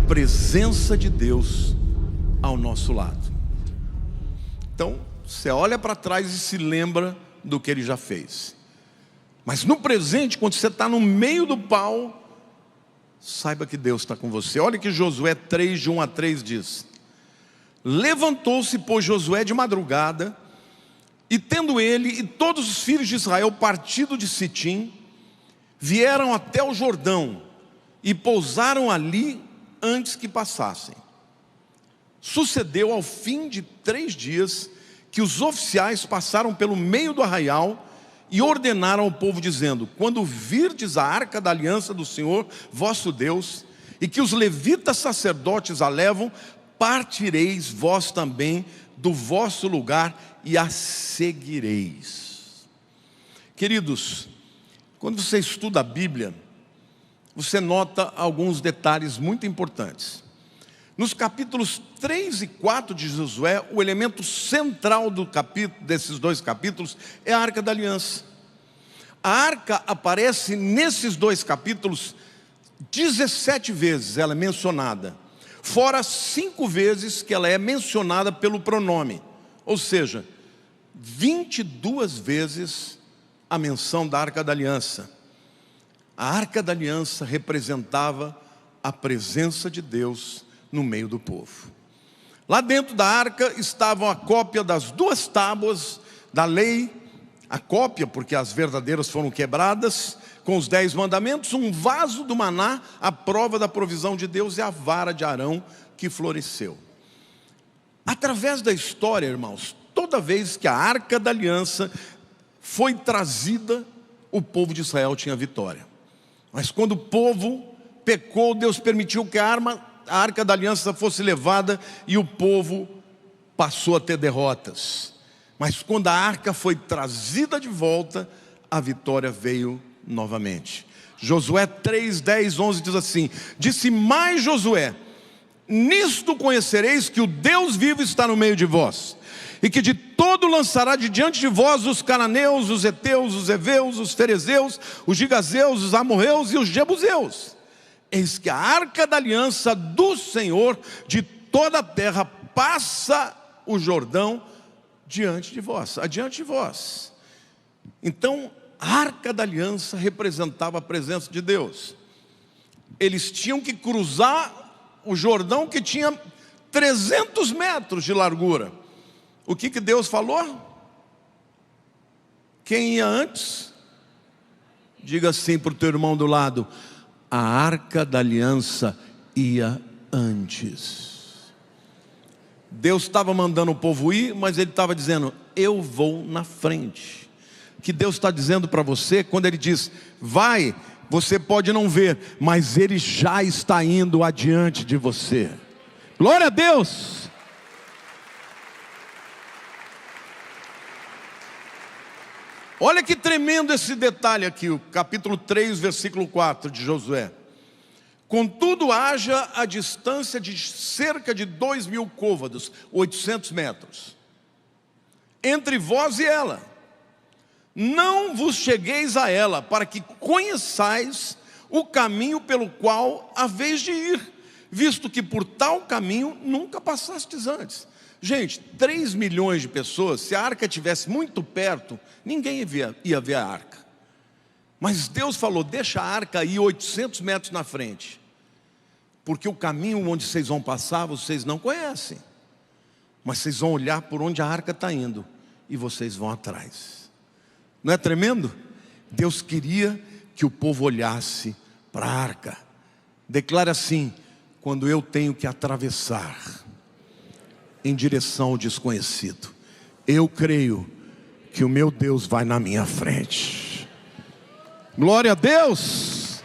presença de Deus ao nosso lado. Então, você olha para trás e se lembra do que Ele já fez. Mas no presente, quando você está no meio do pau, saiba que Deus está com você. Olha que Josué 3, de 1 a 3 diz: levantou-se, pois, Josué de madrugada, e tendo ele e todos os filhos de Israel partido de Sitim, vieram até o Jordão e pousaram ali antes que passassem. Sucedeu ao fim de 3 dias que os oficiais passaram pelo meio do arraial e ordenaram ao povo dizendo: quando virdes a arca da aliança do Senhor vosso Deus, e que os levitas sacerdotes a levam, partireis vós também do vosso lugar e a seguireis. Queridos, quando você estuda a Bíblia, você nota alguns detalhes muito importantes. Nos capítulos 3 e 4 de Josué, o elemento central desses 2 capítulos é a Arca da Aliança. A arca aparece nesses 2 capítulos 17 vezes, ela é mencionada, fora 5 vezes que ela é mencionada pelo pronome, ou seja, 22 vezes a menção da Arca da Aliança. A Arca da Aliança representava a presença de Deus no meio do povo. Lá dentro da arca estavam a cópia das 2 tábuas da lei, a cópia, porque as verdadeiras foram quebradas, com os 10 mandamentos, um vaso do maná, a prova da provisão de Deus, e a vara de Arão que floresceu. Através da história, irmãos, toda vez que a Arca da Aliança foi trazida, o povo de Israel tinha vitória. Mas quando o povo pecou, Deus permitiu que a Arca da Aliança fosse levada e o povo passou a ter derrotas. Mas quando a arca foi trazida de volta, a vitória veio novamente. Josué 3, 10, 11 diz assim: disse mais Josué: nisto conhecereis que o Deus vivo está no meio de vós, e que de todo lançará de diante de vós os cananeus, os heteus, os heveus, os ferezeus, os gigazeus, os amorreus e os jebuseus. Eis que a arca da aliança do Senhor de toda a terra passa o Jordão adiante de vós. Então, a arca da aliança representava a presença de Deus. Eles tinham que cruzar o Jordão, que tinha 300 metros de largura. O que Deus falou? Quem ia antes? Diga assim para o teu irmão do lado: a arca da aliança ia antes. Deus estava mandando o povo ir, mas Ele estava dizendo: eu vou na frente. O que Deus está dizendo para você, quando Ele diz vai, você pode não ver, mas Ele já está indo adiante de você. Glória a Deus! Olha que tremendo esse detalhe aqui, o capítulo 3, versículo 4 de Josué. Contudo, haja a distância de cerca de 2.000 côvados, 800 metros, entre vós e ela. Não vos chegueis a ela, para que conheçais o caminho pelo qual haveis de ir, visto que por tal caminho nunca passastes antes. Gente, 3 milhões de pessoas, se a arca estivesse muito perto, ninguém ia ver a arca. Mas Deus falou: deixa a arca ir 800 metros na frente, porque o caminho onde vocês vão passar, vocês não conhecem, mas vocês vão olhar por onde a arca está indo, e vocês vão atrás. Não é tremendo? Deus queria que o povo olhasse para a arca. Declara assim: quando eu tenho que atravessar em direção ao desconhecido, eu creio que o meu Deus vai na minha frente. Glória a Deus!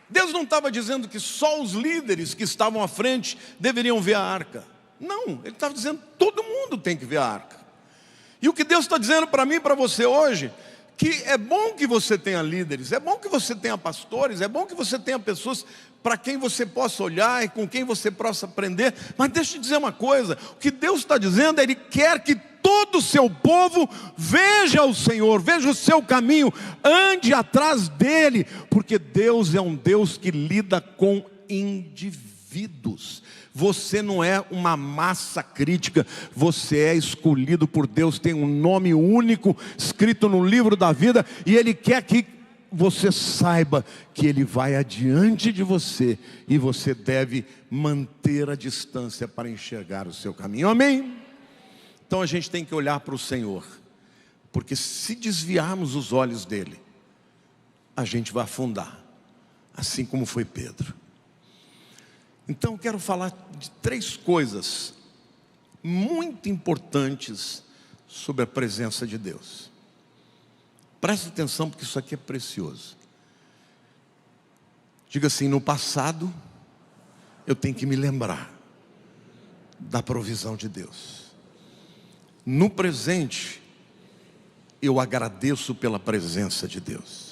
Deus não estava dizendo que só os líderes que estavam à frente deveriam ver a arca. Não, Ele estava dizendo que todo mundo tem que ver a arca. E o que Deus está dizendo para mim e para você hoje, que é bom que você tenha líderes, é bom que você tenha pastores, é bom que você tenha pessoas para quem você possa olhar e com quem você possa aprender. Mas deixa eu te dizer uma coisa, o que Deus está dizendo, Ele quer que todo o seu povo veja o Senhor, veja o seu caminho, ande atrás dEle, porque Deus é um Deus que lida com indivíduos. Você não é uma massa crítica, você é escolhido por Deus, tem um nome único escrito no livro da vida, e Ele quer que você saiba que Ele vai adiante de você, e você deve manter a distância para enxergar o seu caminho, amém? Então a gente tem que olhar para o Senhor, porque se desviarmos os olhos dEle, a gente vai afundar, assim como foi Pedro. Então eu quero falar de 3 coisas muito importantes sobre a presença de Deus. Preste atenção, porque isso aqui é precioso. Diga assim: no passado eu tenho que me lembrar da provisão de Deus. No presente eu agradeço pela presença de Deus.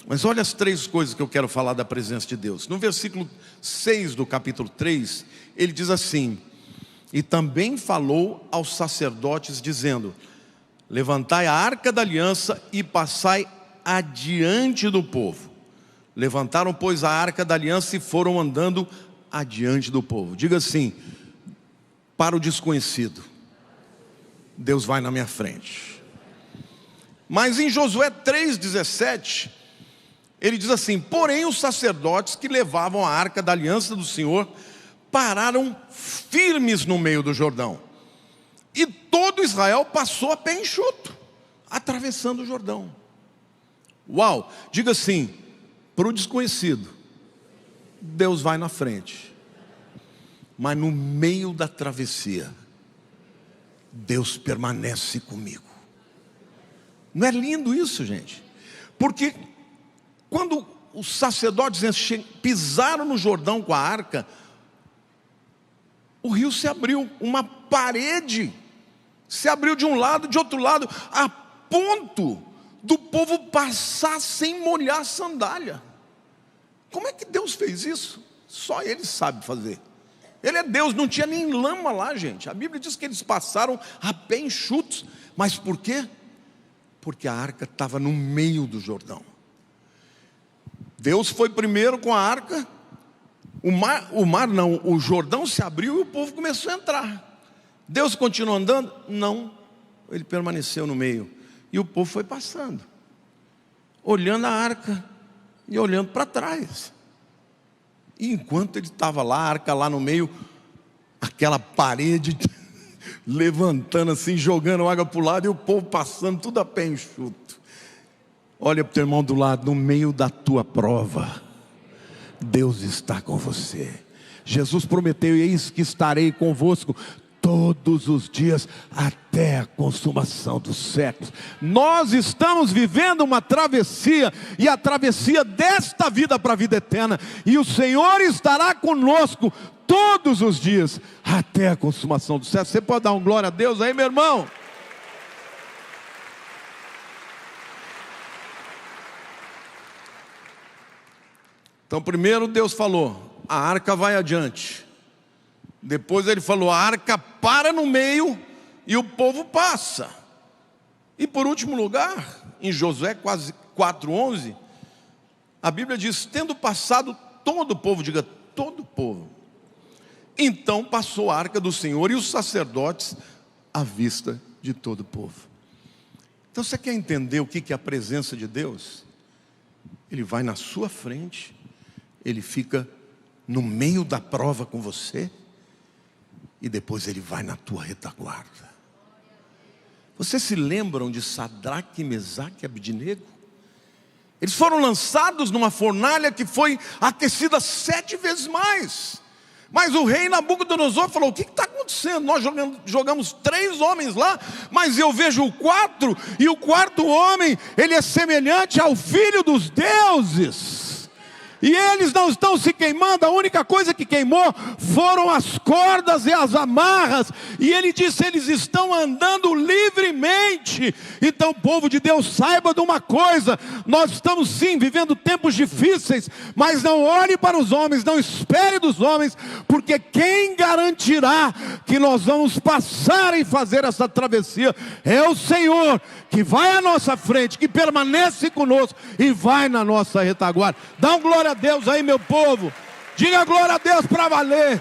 Mas olha as 3 coisas que eu quero falar da presença de Deus. No versículo 6 do capítulo 3, ele diz assim: e também falou aos sacerdotes dizendo: levantai a arca da aliança e passai adiante do povo. Levantaram, pois, a arca da aliança e foram andando adiante do povo. Diga assim: para o desconhecido, Deus vai na minha frente. Mas em Josué 3,17, ele diz assim: porém os sacerdotes que levavam a arca da aliança do Senhor pararam firmes no meio do Jordão, e todo Israel passou a pé enxuto, atravessando o Jordão. Uau! Diga assim: para o desconhecido, Deus vai na frente, mas no meio da travessia, Deus permanece comigo. Não é lindo isso, gente? Porque quando os sacerdotes pisaram no Jordão com a arca, o rio se abriu, uma parede se abriu de um lado, de outro lado, a ponto do povo passar sem molhar a sandália. Como é que Deus fez isso? Só Ele sabe fazer. Ele é Deus, não tinha nem lama lá, gente. A Bíblia diz que eles passaram a pé enxutos. Mas por quê? Porque a arca estava no meio do Jordão. Deus foi primeiro com a arca, o Jordão se abriu e o povo começou a entrar. Deus continuou andando? Não, Ele permaneceu no meio. E o povo foi passando, olhando a arca e olhando para trás. E enquanto ele estava lá, a arca lá no meio, aquela parede levantando assim, jogando água para o lado, e o povo passando tudo a pé enxuto. Olha para o teu irmão do lado: no meio da tua prova, Deus está com você. Jesus prometeu: eis que estarei convosco todos os dias até a consumação dos séculos. Nós estamos vivendo uma travessia, e a travessia desta vida para a vida eterna, e o Senhor estará conosco todos os dias até a consumação dos séculos. Você pode dar um glória a Deus aí, meu irmão? Então primeiro Deus falou: a arca vai adiante. Depois Ele falou: a arca para no meio e o povo passa. E por último lugar, em Josué 4:11, a Bíblia diz: tendo passado todo o povo, diga todo o povo, então passou a arca do Senhor e os sacerdotes à vista de todo o povo. Então você quer entender o que é a presença de Deus? Ele vai na sua frente, Ele fica no meio da prova com você, e depois Ele vai na tua retaguarda. Vocês se lembram de Sadraque, Mesaque e Abednego? Eles foram lançados numa fornalha que foi aquecida 7 vezes mais. Mas o rei Nabucodonosor falou: o que está acontecendo? Nós jogamos 3 homens lá, mas eu vejo o 4, e o 4º homem, ele é semelhante ao Filho dos deuses. E eles não estão se queimando, a única coisa que queimou foram as cordas e as amarras. E ele disse, eles estão andando livremente. Então, povo de Deus, saiba de uma coisa: nós estamos sim vivendo tempos difíceis, mas não olhe para os homens, não espere dos homens, porque quem garantirá que nós vamos passar e fazer essa travessia é o Senhor, que vai à nossa frente, que permanece conosco e vai na nossa retaguarda. Dá um glória a Deus aí, meu povo. Diga glória a Deus para valer.